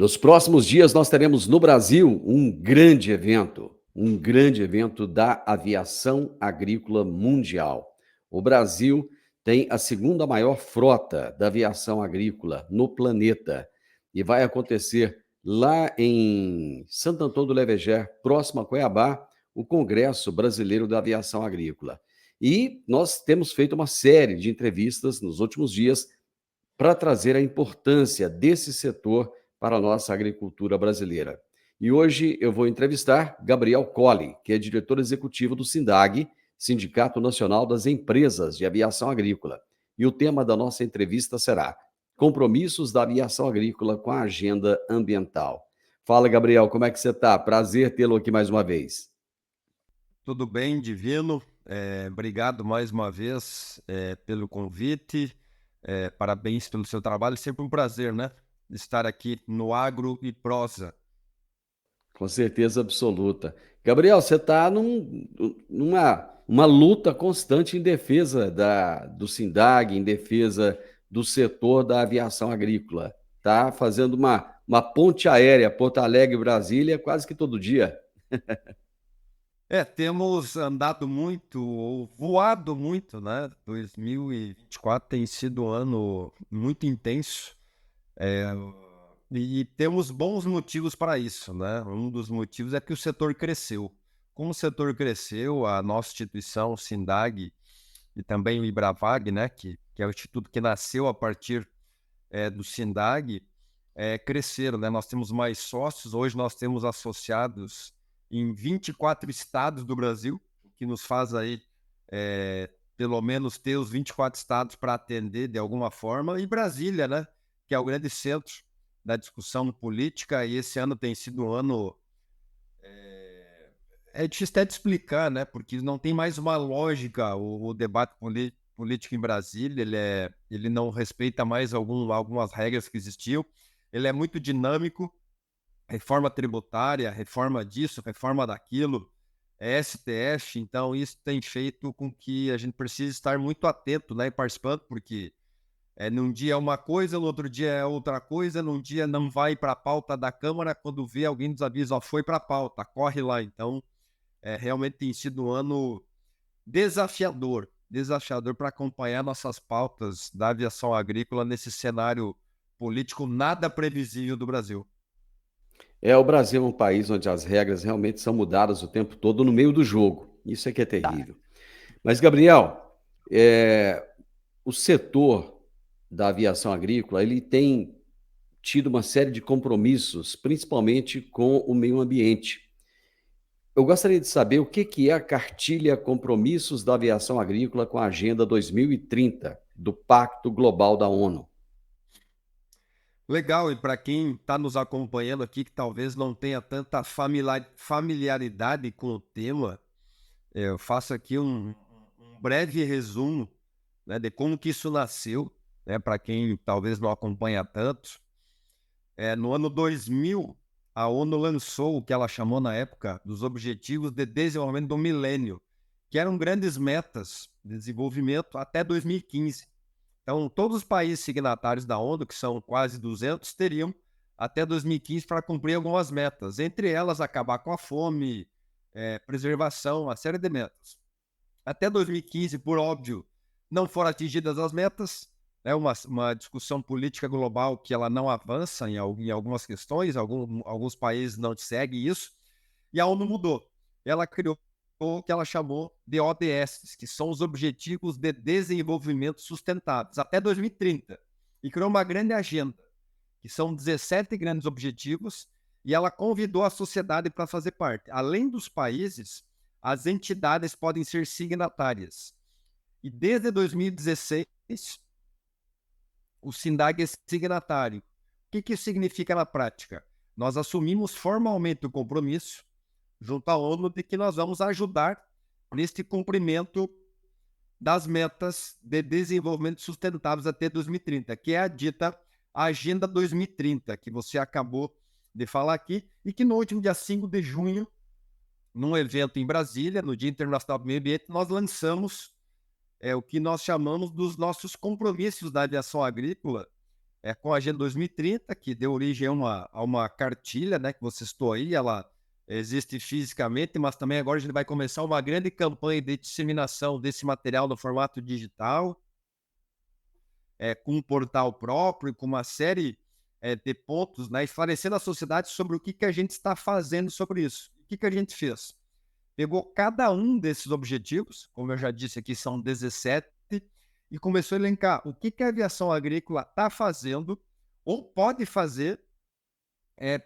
Nos próximos dias, nós teremos no Brasil um grande evento da aviação agrícola mundial. O Brasil tem a segunda maior frota da aviação agrícola no planeta e vai acontecer lá em Santo Antônio do Leveger, próximo a Cuiabá, o Congresso Brasileiro da Aviação Agrícola. E nós temos feito uma série de entrevistas nos últimos dias para trazer a importância desse setor para a nossa agricultura brasileira. E hoje eu vou entrevistar Gabriel Colli, que é diretor executivo do SINDAG, Sindicato Nacional das Empresas de Aviação Agrícola. E o tema da nossa entrevista será Compromissos da Aviação Agrícola com a Agenda Ambiental. Fala, Gabriel, como é que você está? Prazer tê-lo aqui mais uma vez. Tudo bem, Divino? Obrigado mais uma vez pelo convite. Parabéns pelo seu trabalho. Sempre um prazer, né? Estar aqui no Agro e Prosa. Com certeza absoluta. Gabriel, você está numa luta constante em defesa do SINDAG, em defesa do setor da aviação agrícola. Está fazendo uma ponte aérea Porto Alegre-Brasília quase que todo dia. Temos andado muito, ou voado muito, né? 2024 tem sido um ano muito intenso. E temos bons motivos para isso, né? Um dos motivos é que o setor cresceu. Como o setor cresceu, a nossa instituição, o SINDAG, e também o IBRAVAG, né, que é o instituto que nasceu a partir do SINDAG, cresceram, né? Nós temos mais sócios, hoje nós temos associados em 24 estados do Brasil, o que nos faz aí pelo menos ter os 24 estados para atender de alguma forma, e Brasília, né, que é o grande centro da discussão política, e esse ano tem sido um ano difícil até de explicar, né? Porque não tem mais uma lógica o debate político em Brasília. Ele não respeita mais algumas regras que existiam. Ele é muito dinâmico. Reforma tributária, reforma disso, reforma daquilo, STF. Então, isso tem feito com que a gente precise estar muito atento, né, e participando, porque num dia é uma coisa, no outro dia é outra coisa, num dia não vai para a pauta da Câmara, quando vê alguém nos avisa, ó, foi para a pauta, corre lá. Então, realmente tem sido um ano desafiador para acompanhar nossas pautas da aviação agrícola nesse cenário político nada previsível do Brasil. O Brasil é um país onde as regras realmente são mudadas o tempo todo no meio do jogo. Isso é que é terrível. Mas, Gabriel, o setor da aviação agrícola, ele tem tido uma série de compromissos, principalmente com o meio ambiente. Eu gostaria de saber o que é a cartilha Compromissos da Aviação Agrícola com a Agenda 2030 do Pacto Global da ONU. Legal, e para quem está nos acompanhando aqui, que talvez não tenha tanta familiaridade com o tema, eu faço aqui um breve resumo, né, de como que isso nasceu, né, para quem talvez não acompanha tanto. No ano 2000, a ONU lançou o que ela chamou na época dos Objetivos de Desenvolvimento do Milênio, que eram grandes metas de desenvolvimento até 2015. Então, todos os países signatários da ONU, que são quase 200, teriam até 2015 para cumprir algumas metas, entre elas acabar com a fome, preservação, uma série de metas. Até 2015, por óbvio, não foram atingidas as metas. É uma discussão política global que ela não avança em algumas questões, alguns países não seguem isso, e a ONU mudou. Ela criou o que ela chamou de ODS, que são os Objetivos de Desenvolvimento Sustentáveis, até 2030, e criou uma grande agenda, que são 17 grandes objetivos, e ela convidou a sociedade para fazer parte. Além dos países, as entidades podem ser signatárias. E desde 2016, o SINDAG é signatário. O que isso significa na prática? Nós assumimos formalmente o compromisso, junto à ONU, de que nós vamos ajudar neste cumprimento das metas de desenvolvimento sustentáveis até 2030, que é a dita Agenda 2030, que você acabou de falar aqui, e que no último dia 5 de junho, num evento em Brasília, no Dia Internacional do Meio Ambiente, nós lançamos o que nós chamamos dos nossos compromissos da aviação agrícola, com a Agenda 2030, que deu origem a uma cartilha, né, que você citou aí, ela existe fisicamente, mas também agora a gente vai começar uma grande campanha de disseminação desse material no formato digital, com um portal próprio, com uma série de pontos, né, esclarecendo a sociedade sobre o que, que a gente está fazendo sobre isso. O que, que a gente fez? Pegou cada um desses objetivos, como eu já disse aqui, são 17, e começou a elencar o que, que a aviação agrícola está fazendo ou pode fazer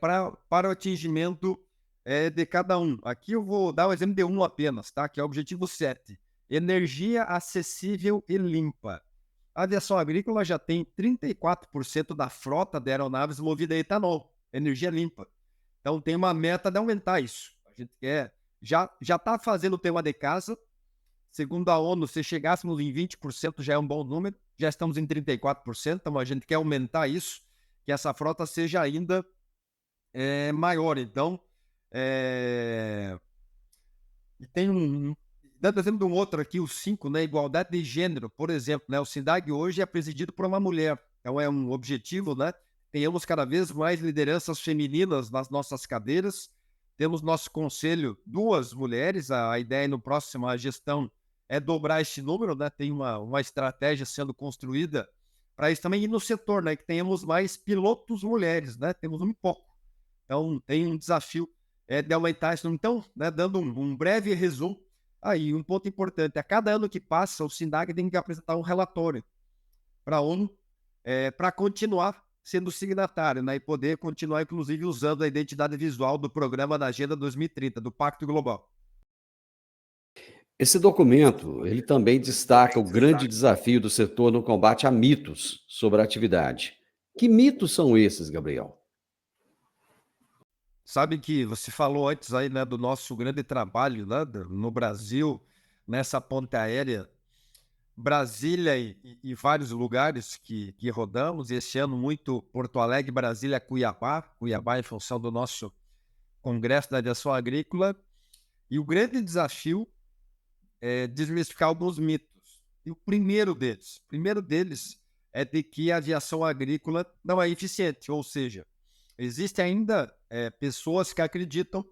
para o atingimento de cada um. Aqui eu vou dar um exemplo de um apenas, tá? Que é o objetivo 7. Energia acessível e limpa. A aviação agrícola já tem 34% da frota de aeronaves movida a etanol, energia limpa. Então tem uma meta de aumentar isso. A gente quer, já está fazendo o tema de casa. Segundo a ONU, se chegássemos em 20% já é um bom número. Já estamos em 34%, então a gente quer aumentar isso, que essa frota seja ainda maior. Então, e tem dando exemplo de um outro aqui, o 5, né? Igualdade de gênero, por exemplo, né? O SINDAG hoje é presidido por uma mulher. Então é um objetivo, né? Tenhamos cada vez mais lideranças femininas nas nossas cadeiras. Temos nosso conselho, 2 mulheres. A ideia no próximo a gestão é dobrar esse número, né? Tem uma estratégia sendo construída para isso também. E no setor, né? Que tenhamos mais pilotos mulheres, né? Temos um pouco. Então tem um desafio de aumentar isso. Então, né, dando um breve resumo, aí um ponto importante, a cada ano que passa, o SINDAG tem que apresentar um relatório para a ONU para continuar sendo signatário, né, e poder continuar, inclusive, usando a identidade visual do programa da Agenda 2030, do Pacto Global. Esse documento, ele também destaca o grande desafio do setor no combate a mitos sobre a atividade. Que mitos são esses, Gabriel? Sabe que você falou antes aí, né, do nosso grande trabalho, né, no Brasil, nessa ponte aérea, Brasília e vários lugares que rodamos. Esse ano muito Porto Alegre, Brasília, Cuiabá em função do nosso Congresso da Aviação Agrícola. E o grande desafio é desmistificar alguns mitos. E o primeiro deles é de que a aviação agrícola não é eficiente, ou seja, existem ainda pessoas que acreditam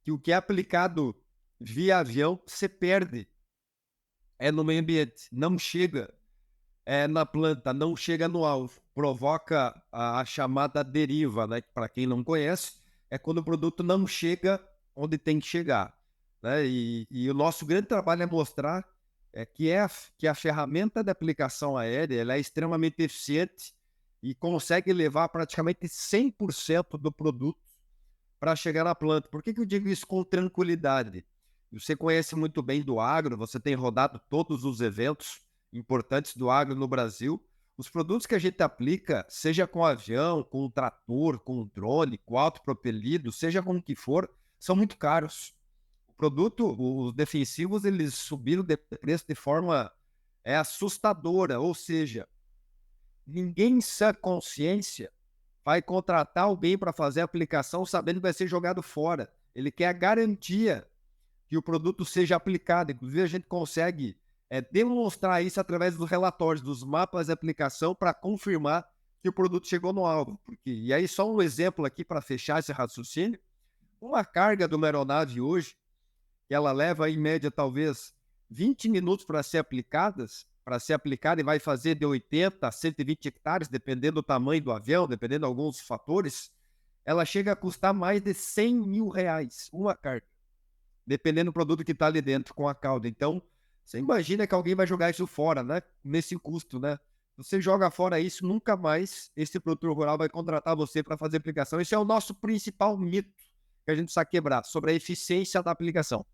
que o que é aplicado via avião se perde no meio ambiente, não chega na planta, não chega no alvo, provoca a chamada deriva, né? Para quem não conhece, é quando o produto não chega onde tem que chegar, né? E o nosso grande trabalho é mostrar que a ferramenta de aplicação aérea ela é extremamente eficiente e consegue levar praticamente 100% do produto para chegar na planta. Por que que eu digo isso com tranquilidade? Você conhece muito bem do agro, você tem rodado todos os eventos importantes do agro no Brasil. Os produtos que a gente aplica, seja com avião, com trator, com drone, com autopropelido, seja como que for, são muito caros. O produto, os defensivos, eles subiram de preço de forma assustadora, ou seja, ninguém em sã consciência vai contratar alguém para fazer a aplicação sabendo que vai ser jogado fora. Ele quer a garantia que o produto seja aplicado. Inclusive, a gente consegue demonstrar isso através dos relatórios, dos mapas de aplicação, para confirmar que o produto chegou no alvo. E aí, só um exemplo aqui para fechar esse raciocínio. Uma carga de uma aeronave hoje, que ela leva em média talvez 20 minutos para ser aplicada e vai fazer de 80 a 120 hectares, dependendo do tamanho do avião, dependendo de alguns fatores, ela chega a custar mais de R$ 100.000 uma carga, dependendo do produto que está ali dentro com a cauda. Então, você imagina que alguém vai jogar isso fora, né? Nesse custo, né? Você joga fora isso, nunca mais esse produtor rural vai contratar você para fazer aplicação. Esse é o nosso principal mito que a gente precisa quebrar sobre a eficiência da aplicação.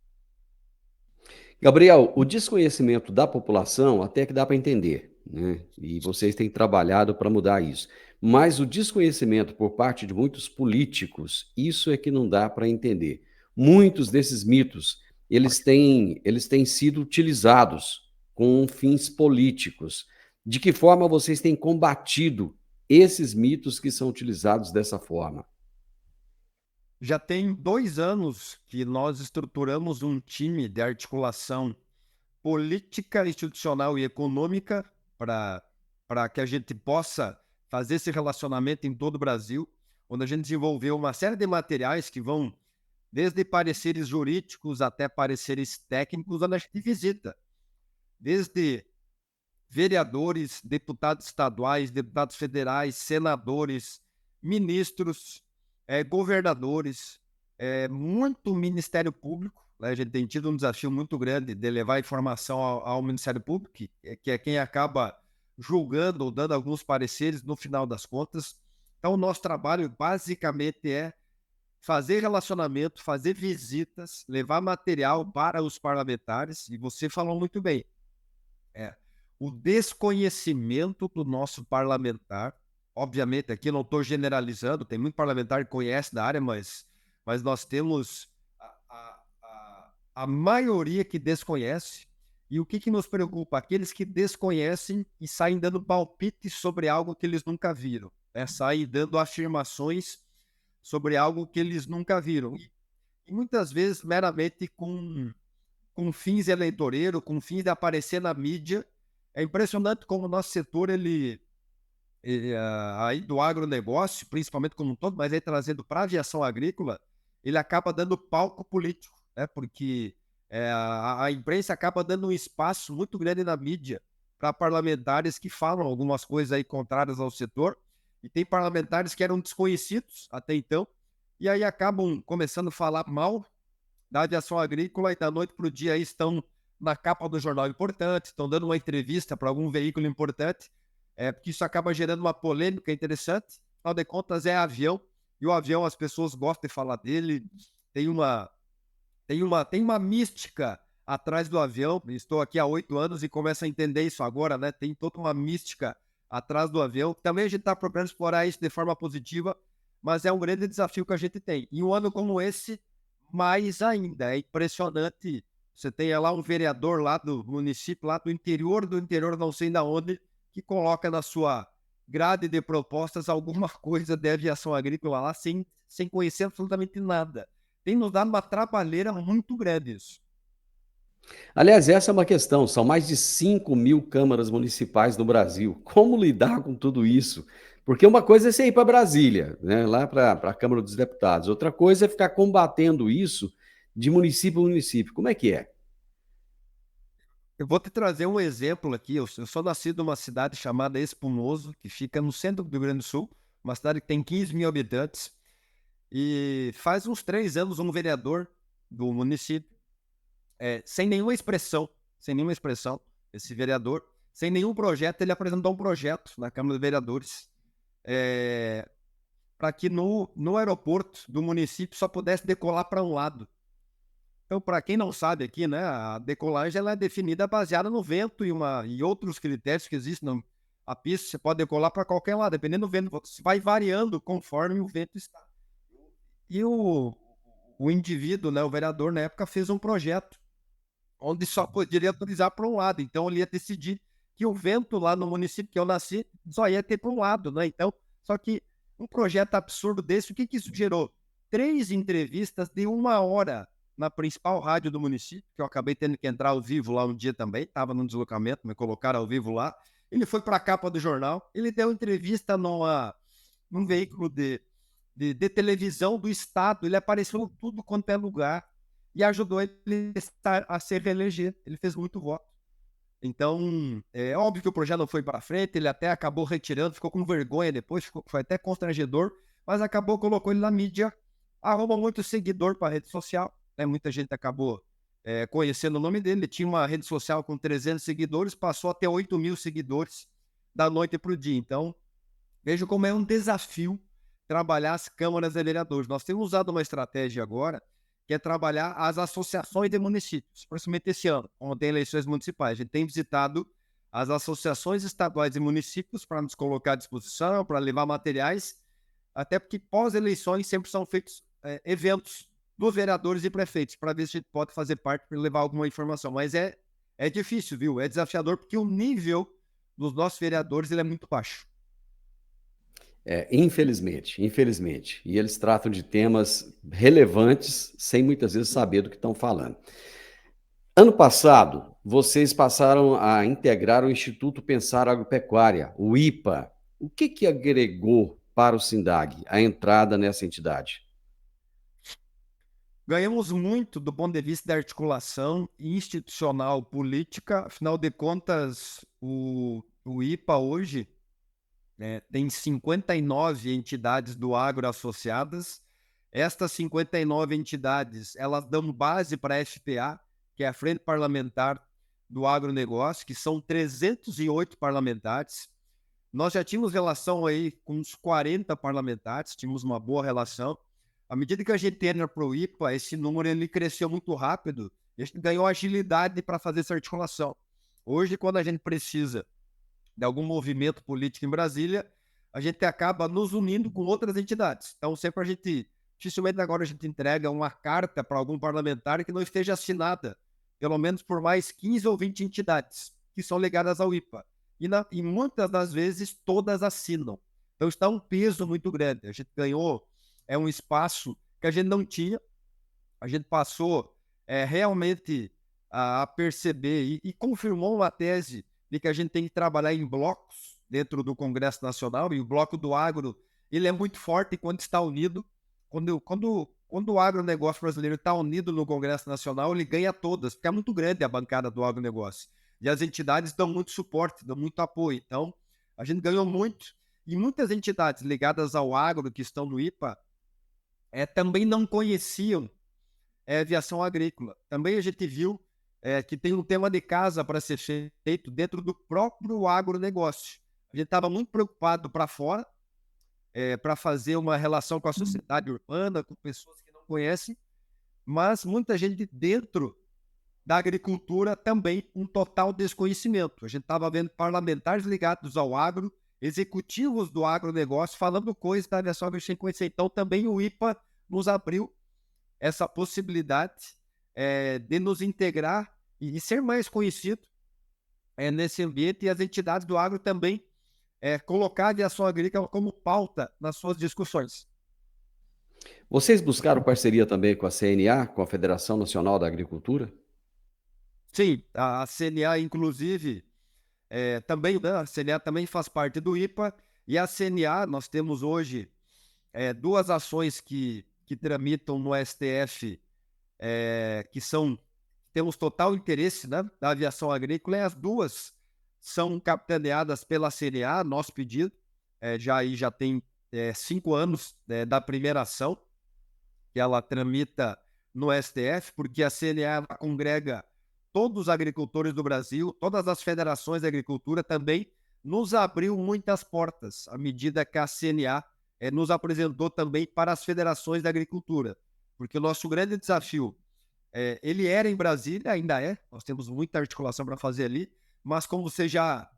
Gabriel, o desconhecimento da população até que dá para entender, né? E vocês têm trabalhado para mudar isso. Mas o desconhecimento por parte de muitos políticos, isso é que não dá para entender. Muitos desses mitos, eles têm sido utilizados com fins políticos. De que forma vocês têm combatido esses mitos que são utilizados dessa forma? Já tem 2 anos que nós estruturamos um time de articulação política, institucional e econômica para que a gente possa fazer esse relacionamento em todo o Brasil, onde a gente desenvolveu uma série de materiais que vão desde pareceres jurídicos até pareceres técnicos, onde a gente visita, desde vereadores, deputados estaduais, deputados federais, senadores, ministros, governadores, muito Ministério Público, né? A gente tem tido um desafio muito grande de levar informação ao Ministério Público, que é quem acaba julgando ou dando alguns pareceres no final das contas. Então, o nosso trabalho basicamente é fazer relacionamento, fazer visitas, levar material para os parlamentares, e você falou muito bem, o desconhecimento do nosso parlamentar. Obviamente, aqui eu não estou generalizando, tem muito parlamentar que conhece da área, mas nós temos a maioria que desconhece. E o que nos preocupa? Aqueles que desconhecem e saem dando palpites sobre algo que eles nunca viram, né? Saem dando afirmações sobre algo que eles nunca viram. E muitas vezes meramente com fins eleitoreiros, com fins de aparecer na mídia. É impressionante como o nosso setor, aí do agronegócio, principalmente como um todo, mas aí trazendo para a aviação agrícola, ele acaba dando palco político, né? Porque a imprensa acaba dando um espaço muito grande na mídia para parlamentares que falam algumas coisas aí contrárias ao setor, e tem parlamentares que eram desconhecidos até então, e aí acabam começando a falar mal da aviação agrícola, e da noite para o dia aí estão na capa do jornal importante, estão dando uma entrevista para algum veículo importante, porque isso acaba gerando uma polêmica interessante. Afinal de contas, é avião, e o avião as pessoas gostam de falar dele, tem uma mística atrás do avião. Estou aqui há 8 anos e começo a entender isso agora, né? Tem toda uma mística atrás do avião. Também a gente está procurando explorar isso de forma positiva, mas é um grande desafio que a gente tem. E um ano como esse, mais ainda, é impressionante. Você tem lá um vereador lá do município, lá do interior, não sei de onde, que coloca na sua grade de propostas alguma coisa de aviação agrícola lá, sem conhecer absolutamente nada. Tem nos dado uma trabalheira muito grande isso. Aliás, essa é uma questão. São mais de 5.000 câmaras municipais no Brasil. Como lidar com tudo isso? Porque uma coisa é você ir para Brasília, né, lá para a Câmara dos Deputados. Outra coisa é ficar combatendo isso de município a município. Como é que é? Eu vou te trazer um exemplo aqui. Eu sou nascido numa cidade chamada Espumoso, que fica no centro do Rio Grande do Sul, uma cidade que tem 15 mil habitantes. E faz uns 3 anos um vereador do município, sem nenhuma expressão, esse vereador, sem nenhum projeto, ele apresentou um projeto na Câmara de Vereadores, para que no aeroporto do município só pudesse decolar para um lado. Então, para quem não sabe aqui, né, a decolagem ela é definida baseada no vento e outros critérios que existem. A pista você pode decolar para qualquer lado, dependendo do vento, você vai variando conforme o vento está. E o indivíduo, né, o vereador na época, fez um projeto onde só poderia autorizar para um lado. Então, ele ia decidir que o vento lá no município que eu nasci só ia ter para um lado, né? Então, só que um projeto absurdo desse, o que isso gerou? 3 entrevistas de 1 hora na principal rádio do município, que eu acabei tendo que entrar ao vivo lá um dia também, estava num deslocamento, me colocaram ao vivo lá. Ele foi para a capa do jornal, ele deu entrevista num veículo de televisão do estado, ele apareceu em tudo quanto é lugar e ajudou ele a se reeleger. Ele fez muito voto. Então, é óbvio que o projeto não foi para frente, ele até acabou retirando, ficou com vergonha depois, foi até constrangedor, mas colocou ele na mídia, arrumou muito seguidor para a rede social, né? Muita gente acabou conhecendo o nome dele. Ele tinha uma rede social com 300 seguidores, passou a ter 8.000 seguidores da noite para o dia. Então, veja como é um desafio trabalhar as câmaras de vereadores. Nós temos usado uma estratégia agora, que é trabalhar as associações de municípios, principalmente esse ano, quando tem eleições municipais. A gente tem visitado as associações estaduais e municípios para nos colocar à disposição, para levar materiais, até porque pós-eleições sempre são feitos eventos dos vereadores e prefeitos, para ver se a gente pode fazer parte para levar alguma informação. Mas é difícil, viu? É desafiador, porque o nível dos nossos vereadores ele é muito baixo. Infelizmente. E eles tratam de temas relevantes sem muitas vezes saber do que estão falando. Ano passado, vocês passaram a integrar o Instituto Pensar Agropecuária, o IPA. O que agregou para o SINDAG a entrada nessa entidade? Ganhamos muito do ponto de vista da articulação institucional política. Afinal de contas, o IPA hoje tem 59 entidades do agro associadas. Estas 59 entidades, elas dão base para a FPA, que é a Frente Parlamentar do Agronegócio, que são 308 parlamentares. Nós já tínhamos relação aí com uns 40 parlamentares, tínhamos uma boa relação. À medida que a gente entra para o IPA, esse número ele cresceu muito rápido e a gente ganhou agilidade para fazer essa articulação. Hoje, quando a gente precisa de algum movimento político em Brasília, a gente acaba nos unindo com outras entidades. Então, dificilmente agora a gente entrega uma carta para algum parlamentar que não esteja assinada, pelo menos por mais 15 ou 20 entidades que são ligadas ao IPA. E muitas das vezes todas assinam. Então está um peso muito grande. A gente ganhou um espaço que a gente não tinha. A gente passou realmente a perceber e confirmou uma tese de que a gente tem que trabalhar em blocos dentro do Congresso Nacional, e o bloco do agro ele é muito forte quando está unido. Quando o agronegócio brasileiro está unido no Congresso Nacional, ele ganha todas, porque é muito grande a bancada do agronegócio. E as entidades dão muito suporte, dão muito apoio. Então, a gente ganhou muito. E muitas entidades ligadas ao agro que estão no IPA também não conheciam aviação agrícola. Também a gente viu que tem um tema de casa para ser feito dentro do próprio agronegócio. A gente estava muito preocupado para fora, para fazer uma relação com a sociedade urbana, com pessoas que não conhecem, mas muita gente dentro da agricultura também um total desconhecimento. A gente estava vendo parlamentares ligados ao agro, executivos do agronegócio, falando coisas da aviação agrícola sem conhecer. Então também o IPA nos abriu essa possibilidade de nos integrar e ser mais conhecido nesse ambiente, e as entidades do agro também colocar a aviação agrícola como pauta nas suas discussões. Vocês buscaram parceria também com a CNA, com a Federação Nacional da Agricultura? Sim, a CNA, inclusive, também, né, a CNA também faz parte do IPA, e a CNA, nós temos hoje duas ações que tramitam no STF, temos total interesse, né, da aviação agrícola, e as duas são capitaneadas pela CNA, nosso pedido, já tem 5 anos da primeira ação, que ela tramita no STF, porque a CNA congrega todos os agricultores do Brasil, todas as federações de agricultura, também nos abriu muitas portas, à medida que a CNA nos apresentou também para as federações da agricultura, porque o nosso grande desafio, ele era em Brasília, ainda nós temos muita articulação para fazer ali, mas como você já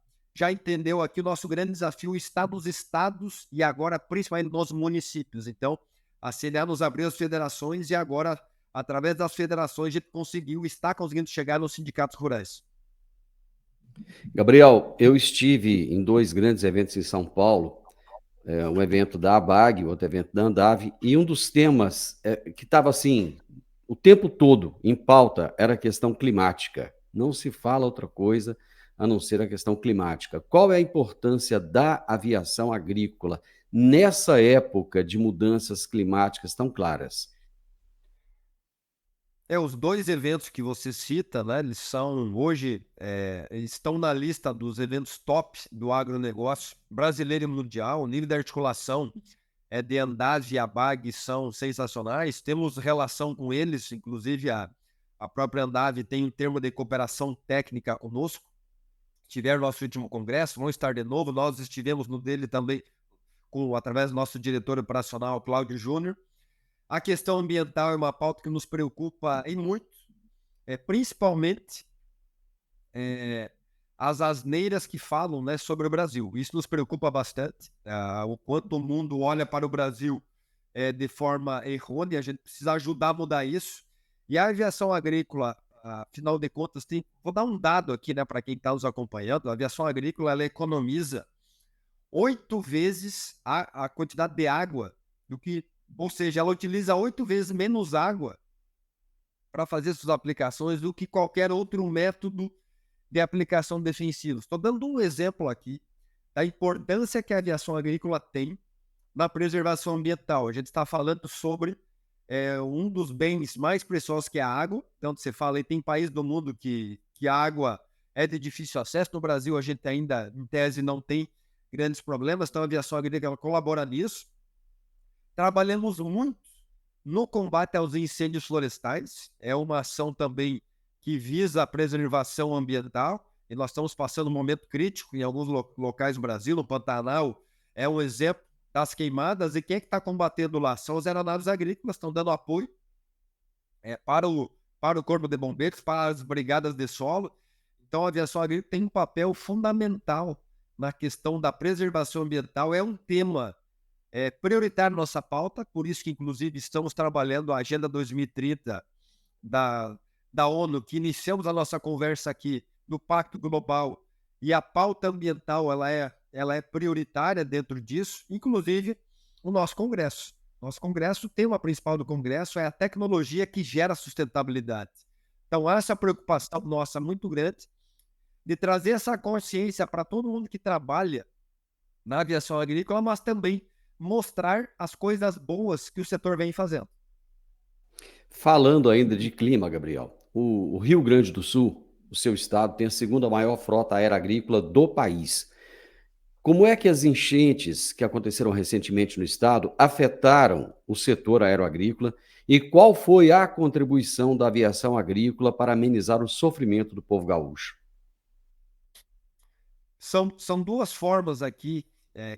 entendeu aqui, o nosso grande desafio está nos estados e agora principalmente nos municípios. Então, a CNA nos abriu as federações e agora, através das federações, a gente está conseguindo chegar nos sindicatos rurais. Gabriel, eu estive em 2 grandes eventos em São Paulo, um evento da ABAG, outro evento da Andave, e um dos temas que estava assim, o tempo todo em pauta era a questão climática. Não se fala outra coisa a não ser a questão climática. Qual é a importância da aviação agrícola nessa época de mudanças climáticas tão claras? Os dois eventos que você cita, né, eles são hoje, eles estão na lista dos eventos top do agronegócio brasileiro e mundial. O nível de articulação de Andave e ABAG são sensacionais. Temos relação com eles, inclusive a própria Andave tem um termo de cooperação técnica conosco. Tiveram nosso último congresso, vão estar de novo. Nós estivemos no dele também, através do nosso diretor operacional, Cláudio Júnior. A questão ambiental é uma pauta que nos preocupa em muito, principalmente as asneiras que falam, né, sobre o Brasil. Isso nos preocupa bastante, o quanto o mundo olha para o Brasil de forma errônea. A gente precisa ajudar a mudar isso. E a aviação agrícola, afinal de contas, vou dar um dado aqui, né, para quem está nos acompanhando. A aviação agrícola ela economiza 8 vezes a quantidade de água ou seja, ela utiliza 8 vezes menos água para fazer suas aplicações do que qualquer outro método de aplicação defensiva. Estou dando um exemplo aqui da importância que a aviação agrícola tem na preservação ambiental. A gente está falando sobre um dos bens mais preciosos, que é a água. Então, você fala aí, tem país do mundo que a água é de difícil acesso. No Brasil, a gente ainda, em tese, não tem grandes problemas. Então, a aviação agrícola colabora nisso. Trabalhamos muito no combate aos incêndios florestais. É uma ação também que visa a preservação ambiental. E nós estamos passando um momento crítico em alguns locais do Brasil. No Pantanal é um exemplo das queimadas. E quem é que está combatendo lá? São as aeronaves agrícolas, estão dando apoio para o Corpo de Bombeiros, para as brigadas de solo. Então, a aviação agrícola tem um papel fundamental na questão da preservação ambiental. É um tema prioritário na nossa pauta, por isso que, inclusive, estamos trabalhando a Agenda 2030 da ONU, que iniciamos a nossa conversa aqui no Pacto Global, e a pauta ambiental ela é prioritária dentro disso, inclusive o nosso Congresso. Nosso Congresso, o tema principal do Congresso é a tecnologia que gera sustentabilidade. Então, há essa preocupação nossa muito grande de trazer essa consciência para todo mundo que trabalha na aviação agrícola, mas também mostrar as coisas boas que o setor vem fazendo. Falando ainda de clima, Gabriel, o Rio Grande do Sul, o seu estado, tem a segunda maior frota aérea agrícola do país. Como é que as enchentes que aconteceram recentemente no estado afetaram o setor aeroagrícola e qual foi a contribuição da aviação agrícola para amenizar o sofrimento do povo gaúcho? São duas formas aqui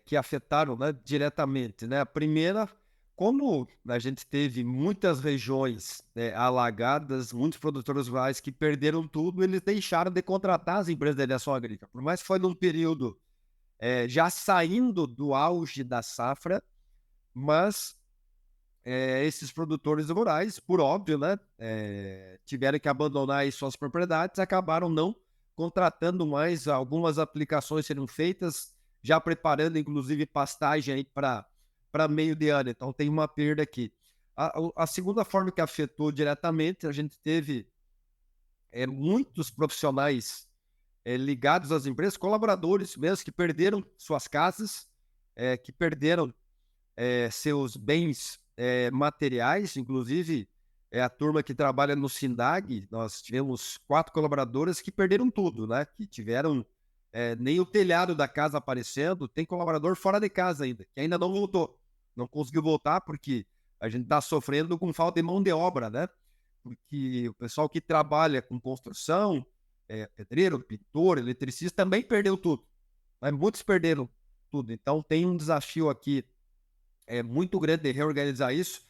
que afetaram, né, diretamente. Né? A primeira, como a gente teve muitas regiões alagadas, muitos produtores rurais que perderam tudo, eles deixaram de contratar as empresas de aviação agrícola. Por mais que foi num período já saindo do auge da safra, mas esses produtores rurais, por óbvio, né, tiveram que abandonar aí suas propriedades, acabaram não contratando mais. Algumas aplicações serão feitas, já preparando inclusive pastagem para meio de ano. Então tem uma perda aqui. A segunda forma que afetou diretamente, a gente teve muitos profissionais ligados às empresas, colaboradores mesmo, que perderam suas casas, que perderam seus bens materiais. Inclusive a turma que trabalha no SINDAG, nós tivemos 4 colaboradoras que perderam tudo, né? Que tiveram nem o telhado da casa aparecendo. Tem colaborador fora de casa ainda, que ainda não voltou, não conseguiu voltar porque a gente está sofrendo com falta de mão de obra, né? Porque o pessoal que trabalha com construção, pedreiro, pintor, eletricista, também perdeu tudo, mas muitos perderam tudo. Então tem um desafio aqui muito grande de reorganizar isso.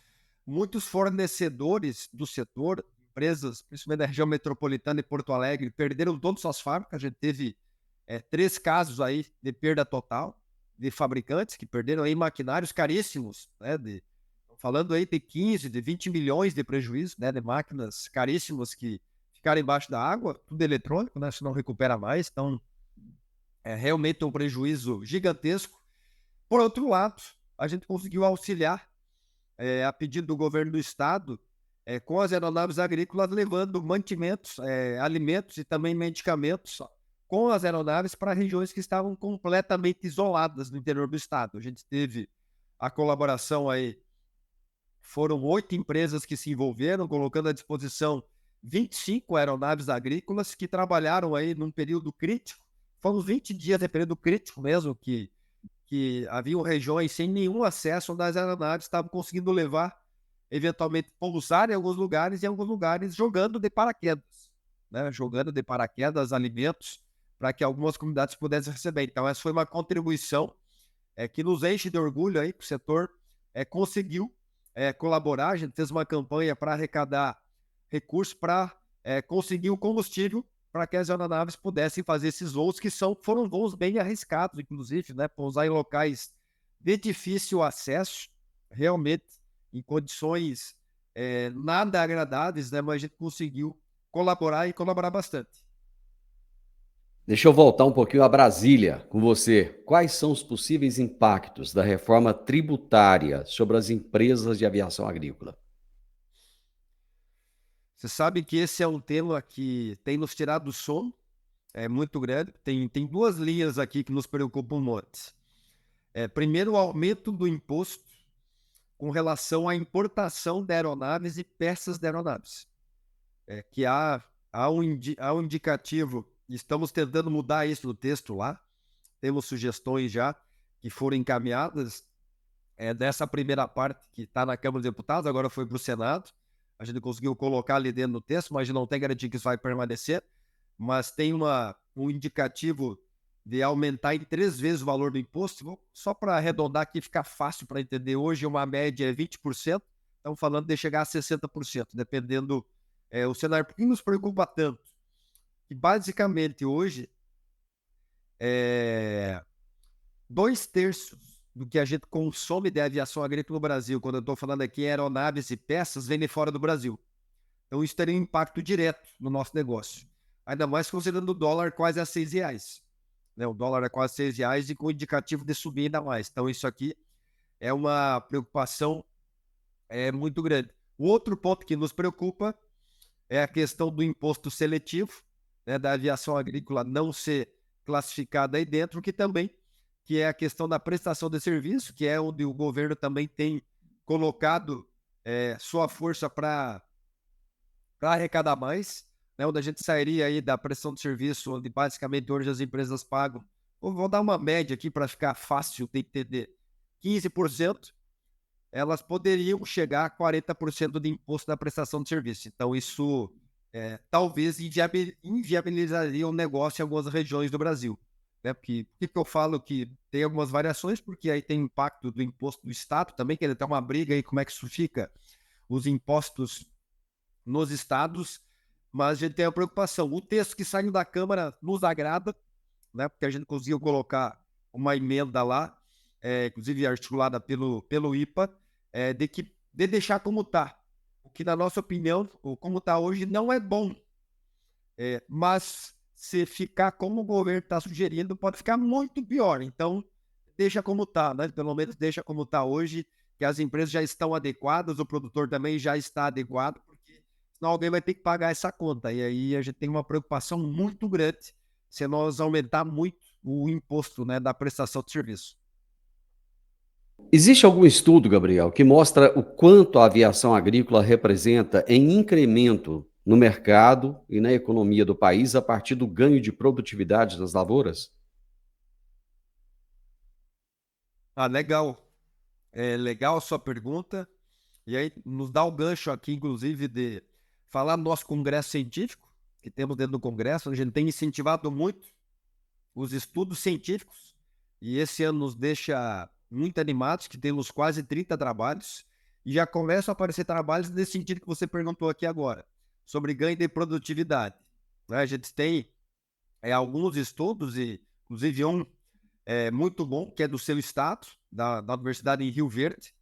Muitos fornecedores do setor, empresas, principalmente da região metropolitana e Porto Alegre, perderam todas suas fábricas. A gente teve 3 casos aí de perda total de fabricantes que perderam aí maquinários caríssimos, né? Falando aí de 15, de 20 milhões de prejuízo, né? De máquinas caríssimas que ficaram embaixo da água, tudo eletrônico, né? Se não recupera mais. Então, é realmente um prejuízo gigantesco. Por outro lado, a gente conseguiu auxiliar, a pedido do governo do estado, com as aeronaves agrícolas, levando mantimentos, alimentos e também medicamentos com as aeronaves para regiões que estavam completamente isoladas no interior do estado. A gente teve a colaboração aí, foram 8 empresas que se envolveram, colocando à disposição 25 aeronaves agrícolas que trabalharam aí num período crítico. Foram 20 dias de período crítico mesmo, que haviam regiões sem nenhum acesso, onde as aeronaves estavam conseguindo levar, eventualmente pousar em alguns lugares, e em alguns lugares jogando de paraquedas, né? Jogando de paraquedas alimentos para que algumas comunidades pudessem receber. Então, essa foi uma contribuição que nos enche de orgulho aí, que o setor conseguiu colaborar. A gente fez uma campanha para arrecadar recursos para conseguir o combustível para que as aeronaves pudessem fazer esses voos, que foram voos bem arriscados, inclusive, né? Pousar em locais de difícil acesso, realmente em condições nada agradáveis, né? Mas a gente conseguiu colaborar e colaborar bastante. Deixa eu voltar um pouquinho a Brasília com você. Quais são os possíveis impactos da reforma tributária sobre as empresas de aviação agrícola? Você sabe que esse é um tema que tem nos tirado do sono. é muito grande. Tem duas linhas aqui que nos preocupam muito. Primeiro, o aumento do imposto com relação à importação de aeronaves e peças de aeronaves. Que há um indicativo, estamos tentando mudar isso no texto lá, temos sugestões já que foram encaminhadas dessa primeira parte que está na Câmara dos Deputados, agora foi para o Senado, a gente conseguiu colocar ali dentro do texto, mas não tem garantia que isso vai permanecer, mas tem um indicativo de aumentar em 3 vezes o valor do imposto, só para arredondar aqui, ficar fácil para entender, hoje uma média é 20%, estamos falando de chegar a 60%, dependendo o cenário. Por que nos preocupa tanto? Que basicamente hoje, 2/3 do que a gente consome de aviação agrícola no Brasil, quando eu estou falando aqui em aeronaves e peças, vem de fora do Brasil. Então isso teria um impacto direto no nosso negócio. Ainda mais considerando o dólar quase a R$ 6. O dólar é quase R$ 6 e com indicativo de subir ainda mais. Então isso aqui é uma preocupação muito grande. O outro ponto que nos preocupa é a questão do imposto seletivo, da aviação agrícola não ser classificada aí dentro, que é a questão da prestação de serviço, que é onde o governo também tem colocado sua força para arrecadar mais, onde a gente sairia aí da prestação de serviço, onde basicamente hoje as empresas pagam, vou dar uma média aqui para ficar fácil de entender, 15%, elas poderiam chegar a 40% de imposto da prestação de serviço. Então, isso talvez inviabilizaria o negócio em algumas regiões do Brasil. Porque, por que eu falo que tem algumas variações? Porque aí tem impacto do imposto do Estado também, que ele tem uma briga aí, como é que isso fica, os impostos nos estados, mas a gente tem a preocupação. O texto que saiu da Câmara nos agrada, porque a gente conseguiu colocar uma emenda lá, inclusive articulada pelo IPA, de deixar como está. O que, na nossa opinião, como está hoje, não é bom. Mas se ficar como o governo está sugerindo, pode ficar muito pior. Então, deixa como está, Pelo menos deixa como está hoje, que as empresas já estão adequadas, o produtor também já está adequado, porque senão alguém vai ter que pagar essa conta. E aí a gente tem uma preocupação muito grande se nós aumentar muito o imposto, da prestação de serviço. Existe algum estudo, Gabriel, que mostra o quanto a aviação agrícola representa em incremento no mercado e na economia do país a partir do ganho de produtividade das lavouras? Legal. Legal a sua pergunta. E aí nos dá o gancho aqui, inclusive, de falar do nosso congresso científico, que temos dentro do congresso. A gente tem incentivado muito os estudos científicos, e esse ano nos deixa muito animados, que temos quase 30 trabalhos, e já começam a aparecer trabalhos nesse sentido que você perguntou aqui agora, sobre ganho de produtividade. A gente tem alguns estudos, e inclusive um muito bom, que é do seu estado, da Universidade em Rio Verde,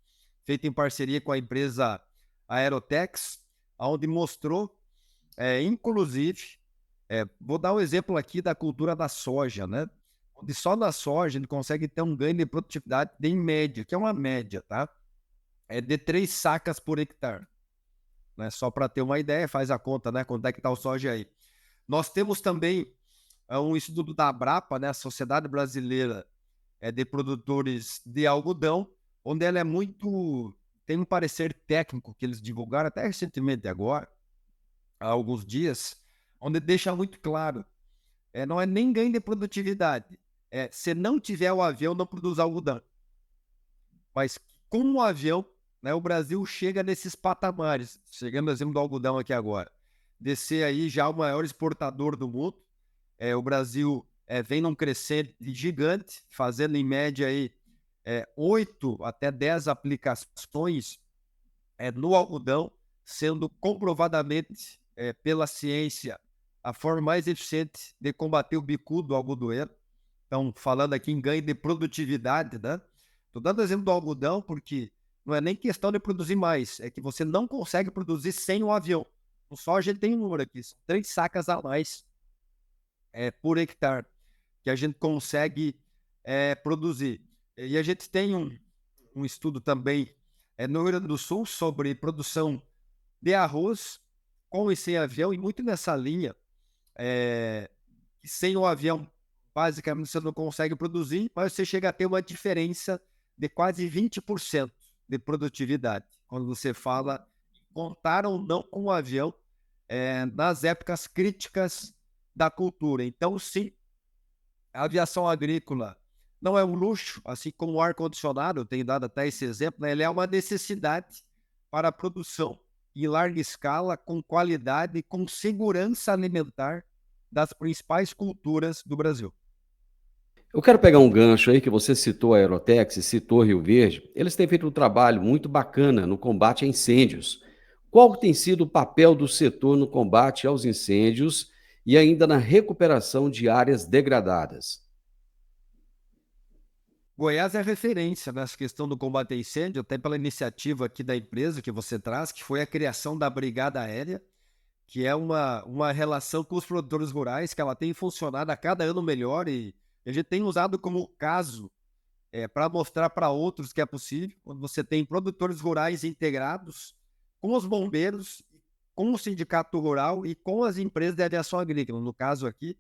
feito em parceria com a empresa Aerotex, onde mostrou, inclusive, vou dar um exemplo aqui da cultura da soja, onde só na soja ele consegue ter um ganho de produtividade de, em média, que é uma média, tá? De 3 sacas por hectare. Só para ter uma ideia, faz a conta, quanto é que está o soja aí. Nós temos também um estudo da Abrapa, a Sociedade Brasileira de Produtores de Algodão, onde ela tem um parecer técnico que eles divulgaram até recentemente agora, há alguns dias, onde deixa muito claro, não é nem ganho de produtividade, se não tiver o avião, não produz algodão. Mas com o avião, o Brasil chega nesses patamares, chegando no exemplo do algodão aqui agora, de ser aí já o maior exportador do mundo. O Brasil vem num crescente gigante, fazendo em média aí 8 até 10 aplicações no algodão, sendo comprovadamente pela ciência a forma mais eficiente de combater o bicudo do algodoeiro. Então, falando aqui em ganho de produtividade, Estou dando exemplo do algodão porque não é nem questão de produzir mais, é que você não consegue produzir sem o avião. No soja a gente tem um número aqui, são 3 sacas a mais por hectare que a gente consegue produzir. E a gente tem um estudo também no Rio Grande do Sul sobre produção de arroz com e sem avião, e muito nessa linha que sem o avião, basicamente, você não consegue produzir, mas você chega a ter uma diferença de quase 20% de produtividade. Quando você fala contar ou não com o avião nas épocas críticas da cultura. Então, sim, a aviação agrícola não é um luxo, assim como o ar-condicionado, eu tenho dado até esse exemplo, né? Ele é uma necessidade para a produção em larga escala, com qualidade e com segurança alimentar das principais culturas do Brasil. Eu quero pegar um gancho aí que você citou a Aerotex e citou Rio Verde. Eles têm feito um trabalho muito bacana no combate a incêndios. Qual tem sido o papel do setor no combate aos incêndios e ainda na recuperação de áreas degradadas? Goiás é referência nessa questão do combate a incêndio, até pela iniciativa aqui da empresa que você traz, que foi a criação da Brigada Aérea, que é uma relação com os produtores rurais, que ela tem funcionado a cada ano melhor e a gente tem usado como caso para mostrar para outros que é possível, quando você tem produtores rurais integrados com os bombeiros, com o sindicato rural e com as empresas de aviação agrícola, no caso aqui,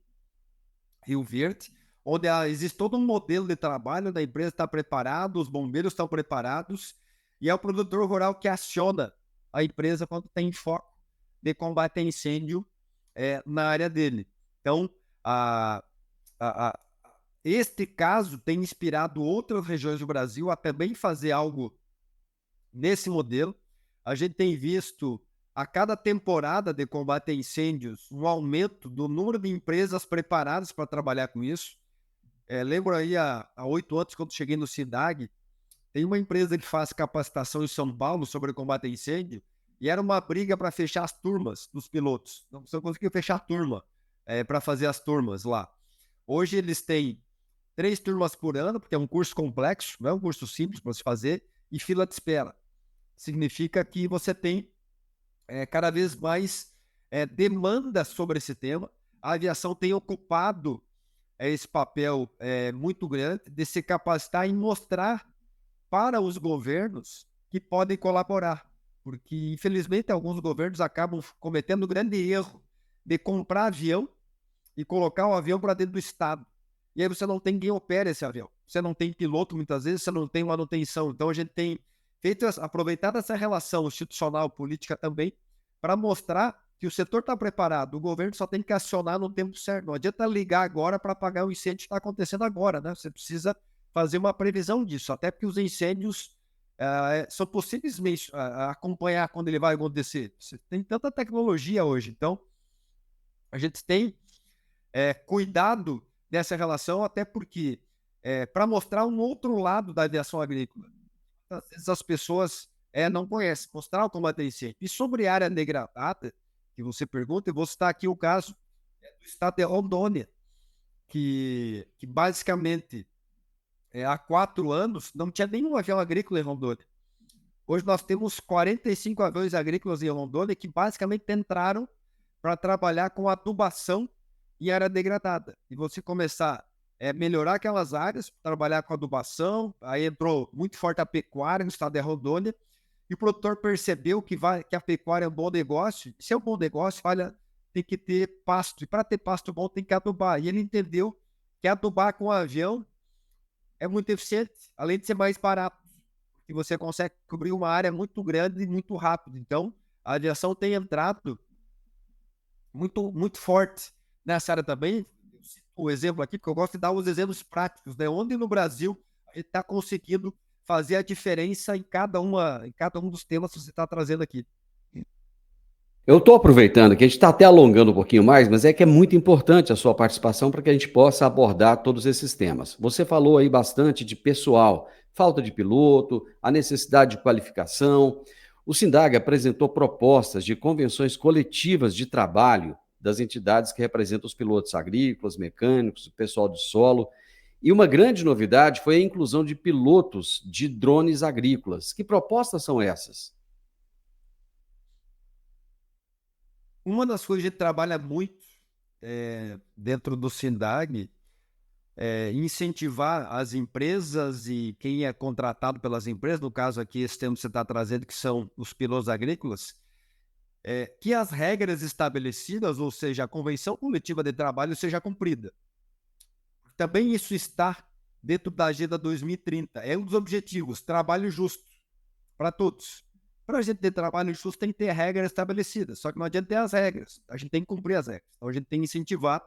Rio Verde, onde existe todo um modelo de trabalho, da empresa está preparada, os bombeiros estão preparados, e é o produtor rural que aciona a empresa quando tem foco de combate a incêndio na área dele. Então, a, a, este caso tem inspirado outras regiões do Brasil a também fazer algo nesse modelo. A gente tem visto a cada temporada de combate a incêndios um aumento do número de empresas preparadas para trabalhar com isso. Lembro aí há 8 anos, quando cheguei no SIDAG, tem uma empresa que faz capacitação em São Paulo sobre combate a incêndio e era uma briga para fechar as turmas dos pilotos. Não conseguiu fechar a turma para fazer as turmas lá. Hoje eles têm 3 turmas por ano, porque é um curso complexo, não é um curso simples para se fazer, e fila de espera. Significa que você tem cada vez mais demanda sobre esse tema. A aviação tem ocupado esse papel muito grande de se capacitar e mostrar para os governos que podem colaborar. Porque, infelizmente, alguns governos acabam cometendo o grande erro de comprar avião e colocar o avião para dentro do Estado. E aí você não tem quem opere esse avião. Você não tem piloto, muitas vezes, você não tem manutenção. Então, a gente tem aproveitado essa relação institucional, política também, para mostrar que o setor está preparado. O governo só tem que acionar no tempo certo. Não adianta ligar agora para apagar o incêndio que está acontecendo agora, né? Você precisa fazer uma previsão disso, até porque os incêndios são possíveis acompanhar quando ele vai acontecer. Você tem tanta tecnologia hoje, então a gente tem cuidado dessa relação, até porque para mostrar um outro lado da aviação agrícola. Às vezes as pessoas não conhecem, mostrar o combate a incêndio. E sobre a área degradada, que você pergunta, eu vou citar aqui o caso do estado de Rondônia, que basicamente há 4 anos não tinha nenhum avião agrícola em Rondônia. Hoje nós temos 45 aviões agrícolas em Rondônia que basicamente entraram para trabalhar com adubação em área degradada. E você começar a melhorar aquelas áreas, trabalhar com adubação, aí entrou muito forte a pecuária no estado de Rondônia, e o produtor percebeu que a pecuária é um bom negócio. Se é um bom negócio, olha, tem que ter pasto, e para ter pasto bom tem que adubar. E ele entendeu que adubar com avião é muito eficiente, além de ser mais barato, e você consegue cobrir uma área muito grande e muito rápido. Então, a aviação tem entrado muito, muito forte nessa área também. Eu cito o exemplo aqui, porque eu gosto de dar os exemplos práticos, né? Onde no Brasil a gente está conseguindo fazer a diferença em cada um dos temas que você está trazendo aqui. Eu estou aproveitando que a gente está até alongando um pouquinho mais, mas é que é muito importante a sua participação para que a gente possa abordar todos esses temas. Você falou aí bastante de pessoal, falta de piloto, a necessidade de qualificação. O SINDAG apresentou propostas de convenções coletivas de trabalho das entidades que representam os pilotos agrícolas, mecânicos, o pessoal de solo. E uma grande novidade foi a inclusão de pilotos de drones agrícolas. Que propostas são essas? Uma das coisas que a gente trabalha muito dentro do SINDAG é incentivar as empresas e quem é contratado pelas empresas, no caso aqui, esse termo que você está trazendo, que são os pilotos agrícolas, que as regras estabelecidas, ou seja, a convenção coletiva de trabalho, seja cumprida. Também isso está dentro da Agenda 2030. É um dos objetivos, trabalho justo para todos. Para a gente ter trabalho justo, tem que ter regras estabelecidas. Só que não adianta ter as regras. A gente tem que cumprir as regras. Então, a gente tem que incentivar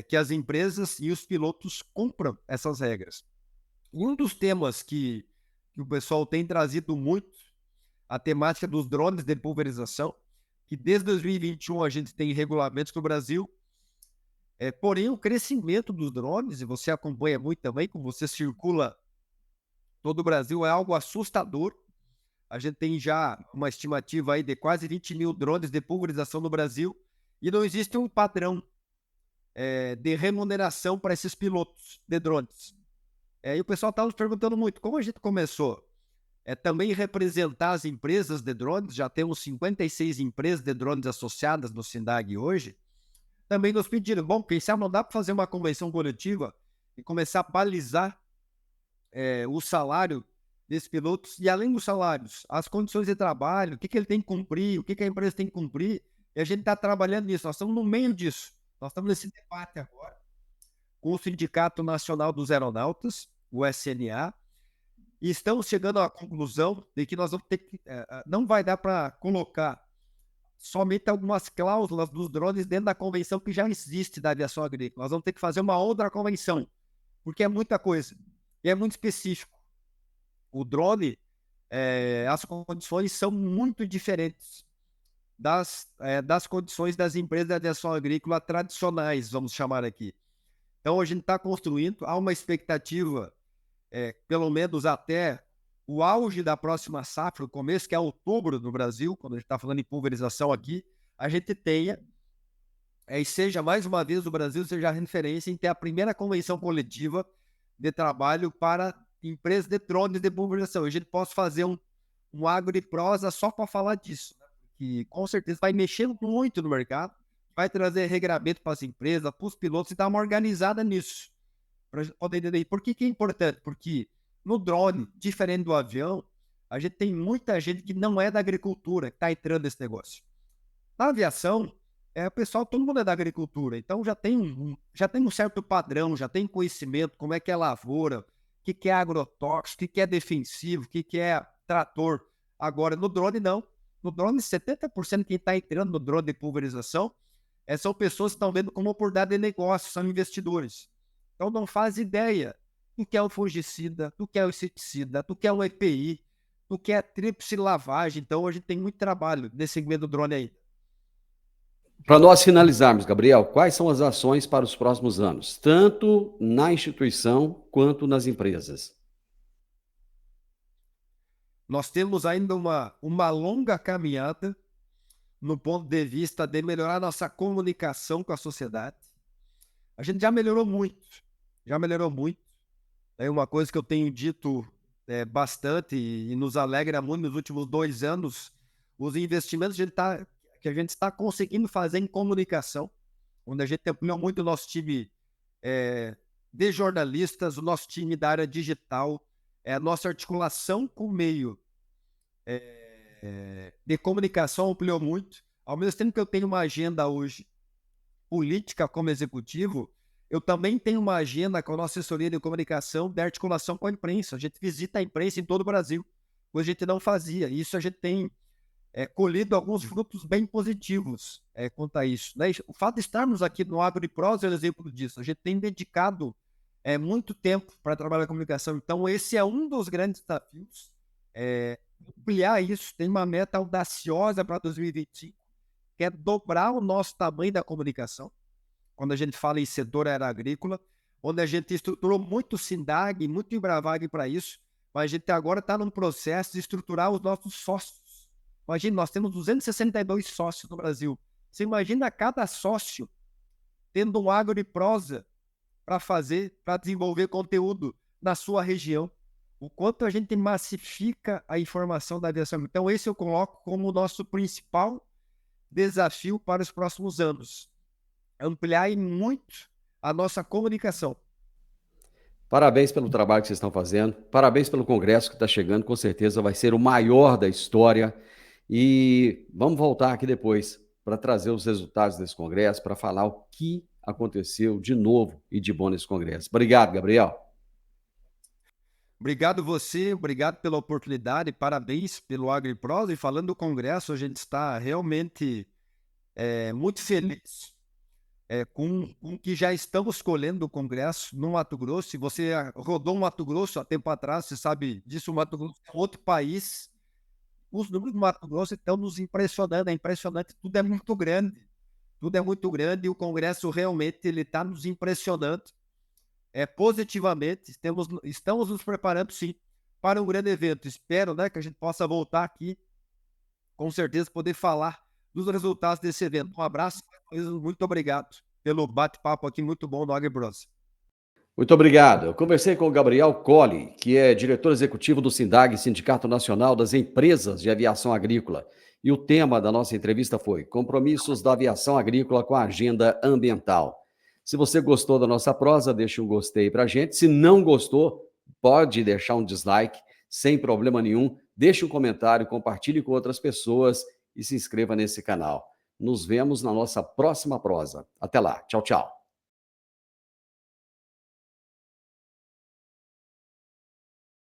que as empresas e os pilotos cumpram essas regras. E um dos temas que o pessoal tem trazido muito, a temática dos drones de pulverização, que desde 2021 a gente tem regulamentos no Brasil. Porém, o crescimento dos drones, e você acompanha muito também, como você circula todo o Brasil, é algo assustador. A gente tem já uma estimativa aí de quase 20 mil drones de pulverização no Brasil, e não existe um padrão de remuneração para esses pilotos de drones. E o pessoal está nos perguntando muito, como a gente começou também representar as empresas de drones, já temos 56 empresas de drones associadas no SINDAG hoje, também nos pediram, bom, quem sabe não dá para fazer uma convenção coletiva e começar a balizar o salário desses pilotos, e além dos salários, as condições de trabalho, o que ele tem que cumprir, o que a empresa tem que cumprir, e a gente está trabalhando nisso, nós estamos no meio disso, nós estamos nesse debate agora, com o Sindicato Nacional dos Aeronautas, o SNA, e estamos chegando à conclusão de que nós vamos ter que, não vai dar para colocar somente algumas cláusulas dos drones dentro da convenção que já existe da aviação agrícola. Nós vamos ter que fazer uma outra convenção, porque é muita coisa e é muito específico. O drone, as condições são muito diferentes das condições das empresas de aviação agrícola tradicionais, vamos chamar aqui. Então, a gente está construindo, há uma expectativa, pelo menos até o auge da próxima safra, o começo, que é outubro no Brasil, quando a gente está falando em pulverização aqui, a gente tenha, e seja mais uma vez o Brasil seja a referência em ter a primeira convenção coletiva de trabalho para empresas de drones de pulverização. A gente possa fazer um agro e prosa só para falar disso, né? Que com certeza vai mexer muito no mercado, vai trazer regramento para as empresas, para os pilotos, e dar uma organizada nisso, para poder entender. Por que é importante? Porque no drone, diferente do avião, a gente tem muita gente que não é da agricultura, que está entrando nesse negócio. Na aviação, o pessoal, todo mundo é da agricultura, então já tem um certo padrão, já tem conhecimento, como é que é lavoura, o que é agrotóxico, o que é defensivo, o que é trator. Agora, no drone, não. No drone, 70% de quem está entrando no drone de pulverização são pessoas que estão vendo como oportunidade de negócio, são investidores. Então, não faz ideia do que é o fungicida, do que é o inseticida, do que é o EPI, do que é tríplice lavagem. Então, a gente tem muito trabalho nesse segmento do drone aí. Para nós finalizarmos, Gabriel, quais são as ações para os próximos anos, tanto na instituição quanto nas empresas? Nós temos ainda uma longa caminhada no ponto de vista de melhorar nossa comunicação com a sociedade. A gente já melhorou muito. É uma coisa que eu tenho dito bastante e nos alegra muito nos últimos 2 anos, os investimentos que a gente está conseguindo fazer em comunicação, onde a gente ampliou muito o nosso time de jornalistas, o nosso time da área digital, a nossa articulação com o meio de comunicação ampliou muito. Ao mesmo tempo que eu tenho uma agenda hoje política como executivo, eu também tenho uma agenda com a nossa assessoria de comunicação de articulação com a imprensa. A gente visita a imprensa em todo o Brasil, coisa que a gente não fazia. E isso a gente tem colhido alguns frutos bem positivos quanto a isso, né? O fato de estarmos aqui no Agro e Prosa é um exemplo disso. A gente tem dedicado muito tempo para trabalhar a comunicação. Então, esse é um dos grandes desafios. Ampliar isso, tem uma meta audaciosa para 2025, que é dobrar o nosso tamanho da comunicação, quando a gente fala em setor aeroagrícola, onde a gente estruturou muito SINDAG, muito Embravag para isso, mas a gente agora está num processo de estruturar os nossos sócios. Imagina, nós temos 262 sócios no Brasil. Você imagina cada sócio tendo um agro e prosa para desenvolver conteúdo na sua região. O quanto a gente massifica a informação da aviação. Então, esse eu coloco como o nosso principal desafio para os próximos anos. Ampliar muito a nossa comunicação. Parabéns pelo trabalho que vocês estão fazendo, parabéns pelo congresso que está chegando, com certeza vai ser o maior da história E vamos voltar aqui depois para trazer os resultados desse congresso, para falar o que aconteceu de novo e de bom nesse congresso. Obrigado, Gabriel. Obrigado você, obrigado pela oportunidade, parabéns pelo AgriProsa. E falando do congresso, a gente está realmente muito feliz com o que já estamos colhendo do congresso no Mato Grosso. Se você rodou o Mato Grosso há tempo atrás, você sabe disso, o Mato Grosso é outro país. Os números do Mato Grosso estão nos impressionando, é impressionante, tudo é muito grande. Tudo é muito grande e o congresso realmente ele está nos impressionando positivamente. Estamos nos preparando, sim, para um grande evento. Espero, né, que a gente possa voltar aqui, com certeza, poder falar dos resultados desse evento. Um abraço, muito obrigado pelo bate-papo aqui, muito bom do AgriBros. Muito obrigado. Eu conversei com o Gabriel Colli, que é diretor executivo do SINDAG, Sindicato Nacional das Empresas de Aviação Agrícola. E o tema da nossa entrevista foi Compromissos da Aviação Agrícola com a Agenda Ambiental. Se você gostou da nossa prosa, deixe um gostei para a gente. Se não gostou, pode deixar um dislike, sem problema nenhum. Deixe um comentário, compartilhe com outras pessoas e se inscreva nesse canal. Nos vemos na nossa próxima prosa. Até lá. Tchau, tchau.